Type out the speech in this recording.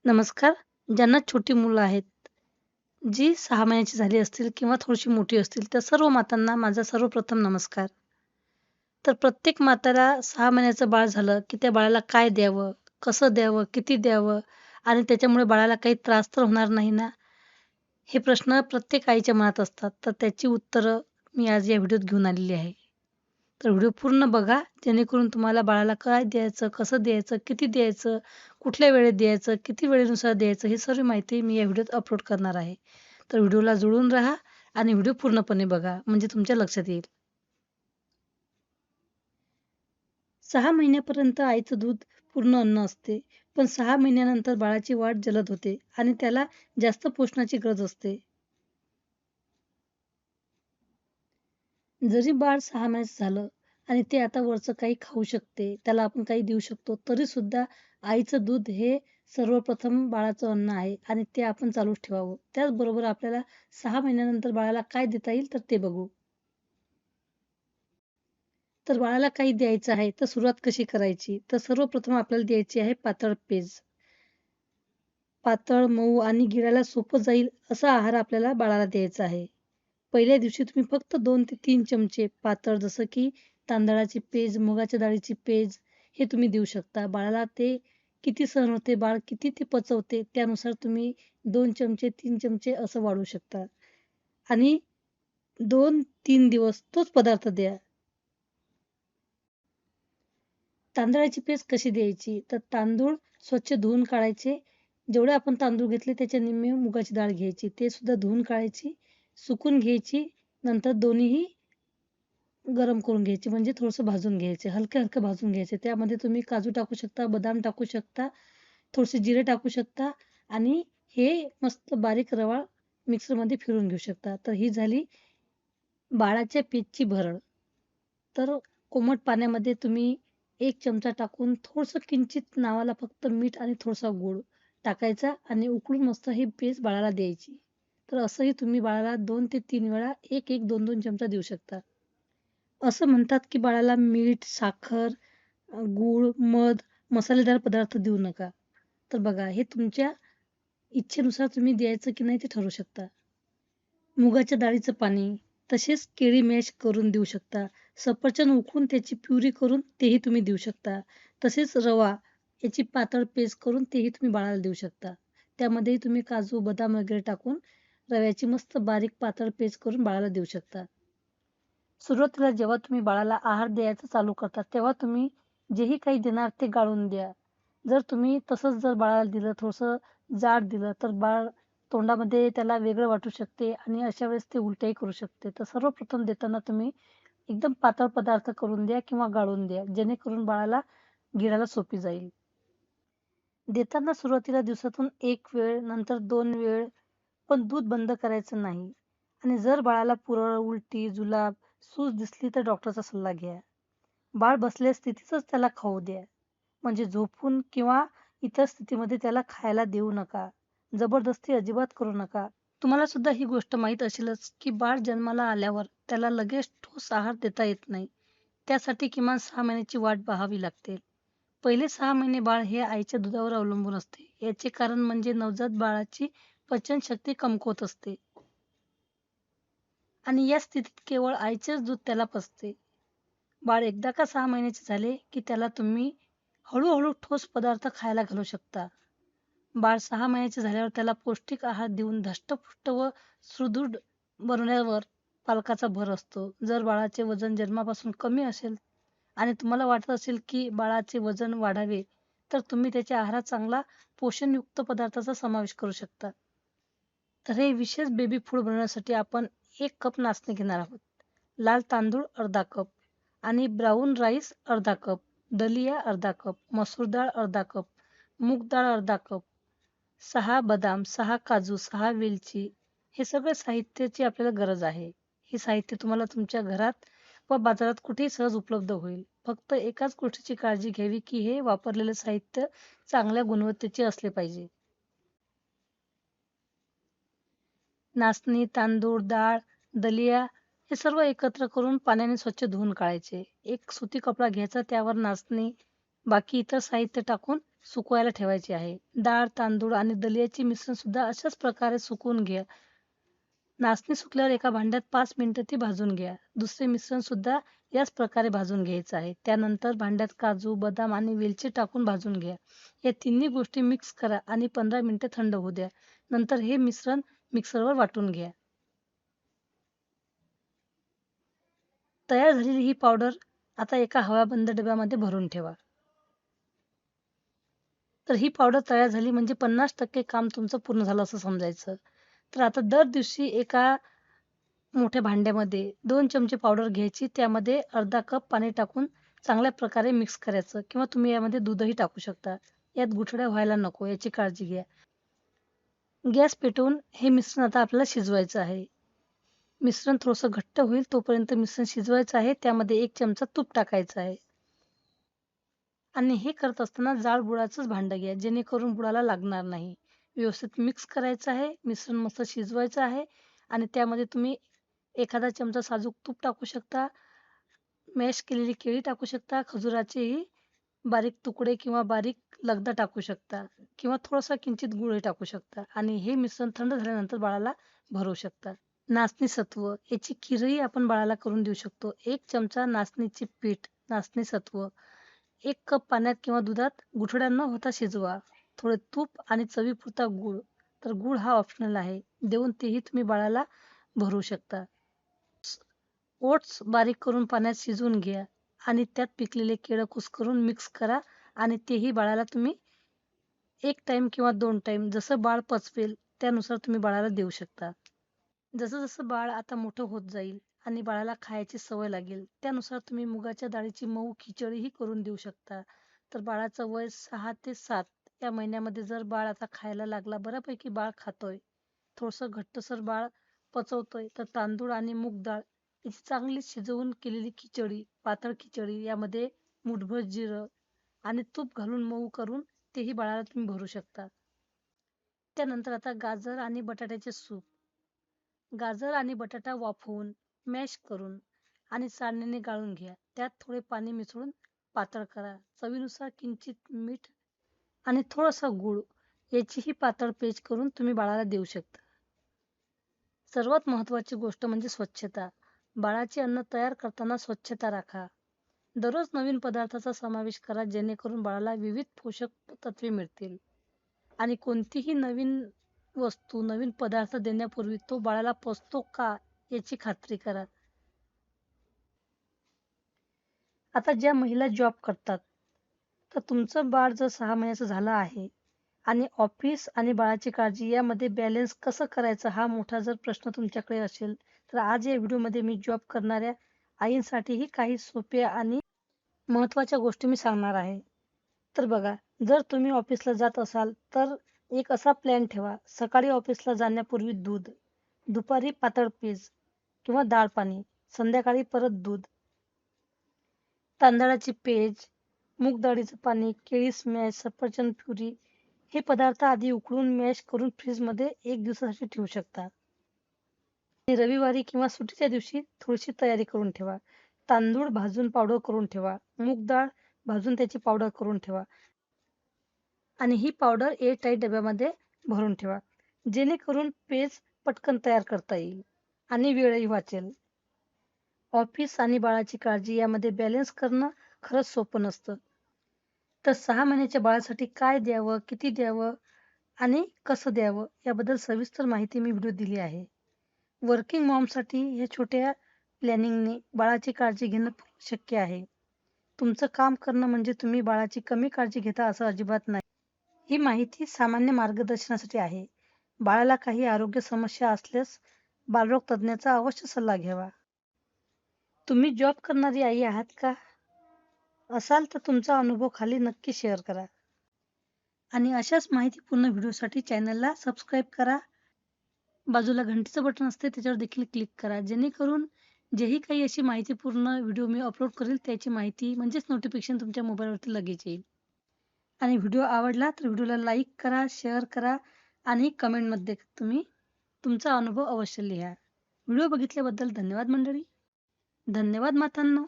नमस्कार. ज्यांना छोटी मुलं आहेत, जी 6 महिन्याची झाली असतील किंवा थोडीशी मोठी असतील, त्या सर्व मातांना माझा सर्वप्रथम नमस्कार. तर प्रत्येक माताला 6 महिन्याचं बाळ झालं, की त्या बाळाला काय द्यावं, कसं द्यावं, किती द्यावं आणि त्याच्यामुळे बाळाला काही त्रास तर होणार नाही ना? हे प्रश्न प्रत्येक आईच्या मनात असतात. तर त्याची उत्तरं मी आज या व्हिडिओत घेऊन आलेली आहे. तर व्हिडिओ पूर्ण बघा, जेणेकरून तुम्हाला बाळाला काय द्यायचं, कसं द्यायचं, किती द्यायचं, कुठल्या वेळेत द्यायचं, किती वेळेनुसार द्यायचं, ही सर्व माहिती मी या व्हिडिओत अपलोड करणार आहे. तर व्हिडिओला जुळून राहा आणि व्हिडिओ पूर्णपणे बघा, म्हणजे तुमच्या लक्षात येईल. 6 महिन्यापर्यंत आईचं दूध पूर्ण अन्न असते, पण 6 महिन्यानंतर बाळाची वाढ जलद होते आणि त्याला जास्त पोषणाची गरज असते. जरी बाळ 6 महिन्याचं झालं आणि ते आता वरचं काही खाऊ शकते, त्याला आपण काही देऊ शकतो, तरीसुद्धा आईचं दूध हे सर्वप्रथम बाळाचं अन्न आहे आणि ते आपण चालूच ठेवावं. त्याचबरोबर आपल्याला 6 महिन्यानंतर बाळाला काय देता येईल तर ते बघू. तर बाळाला काही द्यायचं आहे, तर सुरुवात कशी करायची? तर सर्वप्रथम आपल्याला द्यायची आहे पातळ पेज. पातळ, मऊ आणि गिळायला सोपं जाईल असा आहार आपल्याला बाळाला द्यायचा आहे. पहिल्या दिवशी तुम्ही फक्त 2 ते 3 चमचे पातळ जसं की तांदळाची पेज, मुगाच्या डाळीची पेज हे तुम्ही देऊ शकता. बाळाला ते किती सहन होते, बाळ किती ते पचवते त्यानुसार तुम्ही 2 चमचे, 3 चमचे असं वाढवू शकता. आणि 2-3 दिवस तोच पदार्थ द्या. तांदळाची पेस्ट कशी द्यायची? तर तांदूळ स्वच्छ धुवून काढायचे. जेवढे आपण तांदूळ घेतले त्याच्या निम्मे मुगाची डाळ घ्यायची. ते सुद्धा धुवून काढायची, सुकून घ्यायची. नंतर दोन्हीही गरम करून घ्यायची म्हणजे थोडंसं भाजून घ्यायचे. हलकं-हलकं भाजून घ्यायचे. त्यामध्ये तुम्ही काजू टाकू शकता, बदाम टाकू शकता, थोडेसे जिरे टाकू शकता आणि हे मस्त बारीक रवाळ मिक्सरमध्ये फिरवून घेऊ शकता. तर ही झाली बाळाच्या पेजची भरड. तर कोमट पाण्यामध्ये तुम्ही 1 चमचा टाकून थोडंसं किंचित नावाला फक्त मीठ आणि थोडासा गूळ टाकायचा आणि उकळून मस्त ही पेस्ट बाळाला द्यायची. तर असंही तुम्ही बाळाला 2 ते 3 वेळा 1-1, 2-2 चमचा देऊ शकता. असं म्हणतात की बाळाला मीठ, साखर, गूळ, मध, मसालेदार पदार्थ देऊ नका. तर बघा हे तुमच्या इच्छेनुसार तुम्ही द्यायचं की नाही ते ठरवू शकता. मुगाच्या डाळीचं पाणी, तसेच केळी मॅश करून देऊ शकता. सफरचंद उकडून त्याची प्युरी करून तेही तुम्ही देऊ शकता. तसेच रवा याची पातळ पेस्ट करून तेही तुम्ही बाळाला देऊ शकता. त्यामध्येही तुम्ही काजू, बदाम वगैरे टाकून रव्याची मस्त बारीक पातळ पेस्ट करून बाळाला देऊ शकता. सुरुवातीला जेव्हा तुम्ही बाळाला आहार द्यायचा चालू करता, तेव्हा तुम्ही जेही काही देणार ते गाळून द्या. जर तुम्ही तसंच जर बाळाला दिलं, थोडंसं जाड दिलं, तर बाळ तोंडामध्ये त्याला वेगळं वाटू शकते आणि अशा वेळेस ते उलट्याही करू शकते. तर सर्वप्रथम देताना तुम्ही एकदम पातळ पदार्थ करून द्या किंवा गाळून द्या, जेणेकरून बाळाला गिळायला सोपी जाईल. देताना सुरुवातीला दिवसातून 1 वेळ, नंतर 2 वेळ, पण दूध बंद करायचं नाही. आणि जर बाळाला पुरळ, उलटी, जुलाब, सूज दिसली तर डॉक्टरचा सल्ला घ्या. बाळ बसलेल्या स्थितीतच त्याला खाऊ द्या. म्हणजे झोपून किंवा इतर स्थितीमध्ये त्याला खायला देऊ नका. जबरदस्ती अजिबात करू नका. तुम्हाला सुद्धा ही गोष्ट माहीत असेलच, की बाळ जन्माला आल्यावर त्याला लगेच ठोस आहार देता येत नाही. त्यासाठी किमान 6 महिन्याची वाट पाहावी लागते. पहिले 6 महिने बाळ हे आईच्या दुधावर अवलंबून असते. याचे कारण म्हणजे नवजात बाळाची पचनशक्ती कमकुवत असते आणि या स्थितीत केवळ आईचेच दूध त्याला पचते. बाळ एकदा का 6 महिन्याचे झाले, की त्याला तुम्ही हळू ठोस पदार्थ खायला घालू शकता. बाळ 6 महिन्याचे झाल्यावर त्याला पौष्टिक आहार देऊन धष्टपुष्ट व सुदृढ बनवण्यावर पालकाचा भर असतो. जर बाळाचे वजन जन्मापासून कमी असेल आणि तुम्हाला वाटत असेल, की बाळाचे वजन वाढावे, तर तुम्ही त्याच्या आहारात चांगला पोषणयुक्त पदार्थाचा समावेश करू शकता. तर हे विशेष बेबी फूड बनवण्यासाठी आपण 1 कप नाचणी घेणार आहोत. लाल तांदूळ अर्धा कप आणि ब्राऊन राईस अर्धा कप, दलिया अर्धा कप, मसूर डाळ अर्धा कप, मूग डाळ अर्धा कप, 6 बदाम, 6 काजू, 6 वेलची हे सगळं साहित्याची आपल्याला गरज आहे. हे साहित्य तुम्हाला तुमच्या घरात व बाजारात कुठेही सहज उपलब्ध होईल. फक्त एकाच गोष्टीची काळजी घ्यावी, की हे वापरलेले साहित्य चांगल्या गुणवत्तेचे असले पाहिजे. नाचणी, तांदूळ, डाळ, दलिया हे सर्व एकत्र करून पाण्याने स्वच्छ धुवून काढायचे. एक सुती कपडा घ्यायचा, त्यावर नाचणी, बाकी इतर साहित्य टाकून सुकवायला ठेवायचे आहे. डाळ, तांदूळ आणि दलियाचे मिश्रण सुद्धा अशाच प्रकारे सुकवून घ्या. नाचणी सुकल्यावर एका भांड्यात 5 मिनिटं ती भाजून घ्या. दुसरे मिश्रण सुद्धा याच प्रकारे भाजून घ्यायचं आहे. त्यानंतर भांड्यात काजू, बदाम आणि वेलची टाकून भाजून घ्या. या तिन्ही गोष्टी मिक्स करा आणि 15 मिनिटे थंड होऊ द्या. नंतर हे मिश्रण मिक्सरवर वाटून घ्या. तयार झालेली ही पावडर आता एका हवाबंद डब्यामध्ये भरून ठेवा. तर ही पावडर तयार झाली म्हणजे 50% काम तुमचं पूर्ण झालं असं समजायचं. तर आता दर दिवशी एका मोठ्या भांड्यामध्ये 2 चमचे पावडर घ्यायची. त्यामध्ये अर्धा कप पाणी टाकून चांगल्या प्रकारे मिक्स करायचं किंवा तुम्ही यामध्ये दूधही टाकू शकता. यात गुठळ्या व्हायला नको याची काळजी घ्या. गॅस पेटवून हे मिश्रण आता आपल्याला शिजवायचं आहे. मिश्रण थोडंसं घट्ट होईल तोपर्यंत मिश्रण शिजवायचं आहे. त्यामध्ये 1 चमचा तूप टाकायचं आहे. आणि हे करत असताना जाड बुडाचंच भांडं घ्या, जेणेकरून बुडाला लागणार नाही. व्यवस्थित मिक्स करायचं आहे. मिश्रण मस्त शिजवायचं आहे आणि त्यामध्ये तुम्ही एखादा चमचा साजूक तूप टाकू शकता. मॅश केलेली केळी टाकू शकता. खजुराचेही बारीक तुकडे किंवा बारीक लगदा टाकू शकता किंवा थोडासा किंचित गूळही टाकू शकता आणि हे मिश्रण थंड झाल्यानंतर बाळाला भरवू शकता. नाचणी सत्व याची खीरही आपण बाळाला करून देऊ शकतो. 1 चमचा नाचणीचे पीठ, नाचणी सत्व 1 कप पाण्यात किंवा दुधात गुठळ्या न होता शिजवा. थोडे तूप आणि चवीपुरता गूळ. तर गूळ हा ऑप्शनल आहे. देऊन तेही तुम्ही बाळाला भरवू शकता. ओट्स बारीक करून पाण्यात शिजवून घ्या आणि त्यात पिकलेले केळं कुस्करून मिक्स करा आणि तेही बाळाला तुम्ही 1 टाईम किंवा 2 टाईम जसं बाळ पचवेल त्यानुसार तुम्ही बाळाला देऊ शकता. जसं-जसं बाळ आता मोठं होत जाईल आणि बाळाला खायची सवय लागेल, त्यानुसार तुम्ही मुगाच्या डाळीची मऊ खिचडीही करून देऊ शकता. तर बाळाचं वय 6 ते 7 या महिन्यामध्ये जर बाळ आता खायला लागला, बऱ्यापैकी बाळ खातोय, थोडंसं घट्टसर बाळ पचवतोय, तर तांदूळ आणि मूग डाळ याची चांगली शिजवून केलेली खिचडी, पातळ खिचडी यामध्ये मूठभर जिरं आणि तूप घालून मऊ करून तेही बाळाला तुम्ही भरू शकता. त्यानंतर आता गाजर आणि बटाट्याचे सूप. गाजर आणि बटाटा वाफवून, मॅश करून आणि चाळणीने गाळून घ्या. त्यात थोडे पाणी मिसळून पातळ करा. चवीनुसार किंचित मीठ आणि थोडासा गूळ याचीही पातळ पेस्ट करून तुम्ही बाळाला देऊ शकता. सर्वात महत्त्वाची गोष्ट म्हणजे स्वच्छता. बाळाचे अन्न तयार करताना स्वच्छता राखा. दररोज नवीन पदार्थाचा समावेश करा जेणेकरून बाळाला विविध पोषक तत्वे मिळतील. आणि कोणतीही नवीन वस्तू, नवीन पदार्थ देण्यापूर्वी तो बाळाला पचतो का याची खात्री करा. आता ज्या महिला जॉब करतात, तर तुमचं बाळ जर 6 महिन्याचं झालं आहे आणि ऑफिस आणि बाळाची काळजी यामध्ये बॅलन्स कसं करायचं हा मोठा जर प्रश्न तुमच्याकडे असेल, तर आज या व्हिडिओमध्ये मी जॉब करणाऱ्या आईंसाठीही काही सोप्या आणि महत्त्वाच्या गोष्टी मी सांगणार आहे. तर बघा, जर तुम्ही ऑफिसला जात असाल, तर एक असा प्लॅन ठेवा. सकाळी ऑफिसला जाण्यापूर्वी दूध, दुपारी पातळ पेज किंवा डाळ पाणी, संध्याकाळी परत दूध, तांदळाची पेज, मूग डाळीचं पाणी, केळी स्मॅश, सफरचंद प्युरी हे पदार्थ आधी उकळून मॅश करून फ्रीजमध्ये 1 दिवसासाठी ठेवू शकता. आणि रविवारी किंवा सुट्टीच्या दिवशी थोडीशी तयारी करून ठेवा. तांदूळ भाजून पावडर करून ठेवा. मूग डाळ भाजून त्याची पावडर करून ठेवा. आणि ही पावडर एअरटाईट डब्यामध्ये भरून ठेवा. जेणेकरून पेज पटकन तयार करता येईल आणि वेळही वाचेल. ऑफिस आणि बाळाची काळजी यामध्ये बॅलन्स करणं खरंच सोपं नसतं. तर 6 महिन्याच्या बाळासाठी काय द्यावं, किती द्यावं आणि कसं द्यावं याबद्दल सविस्तर माहिती मी व्हिडिओ दिली आहे. वर्किंग मॉमसाठी या छोट्या प्लॅनिंगने बाळाची काळजी घेणं शक्य आहे. तुमचं काम करणं म्हणजे तुम्ही बाळाची कमी काळजी घेता असं अजिबात नाही. ही माहिती सामान्य मार्गदर्शनासाठी आहे. बाळाला काही आरोग्य समस्या असल्यास बालरोग तज्ञाचा अवश्य सल्ला घ्यावा. तुम्ही जॉब करणारी आई आहात का? असाल तर तुमचा अनुभव खाली नक्की शेअर करा. आणि अशाच माहितीपूर्ण व्हिडिओसाठी चॅनलला सबस्क्राईब करा. बाजूला घंटीचं बटन असते त्याच्यावर देखील क्लिक करा. जेणेकरून जेही काही अशी माहितीपूर्ण व्हिडिओ मी अपलोड करेल त्याची माहिती म्हणजेच नोटिफिकेशन तुमच्या मोबाईलवरती लगेच येईल. आणि व्हिडिओ आवडला तर व्हिडिओला लाईक करा, शेअर करा आणि कमेंटमध्ये तुम्ही तुमचा अनुभव अवश्य लिहा. व्हिडिओ बघितल्याबद्दल धन्यवाद मंडळी. धन्यवाद मातांनो.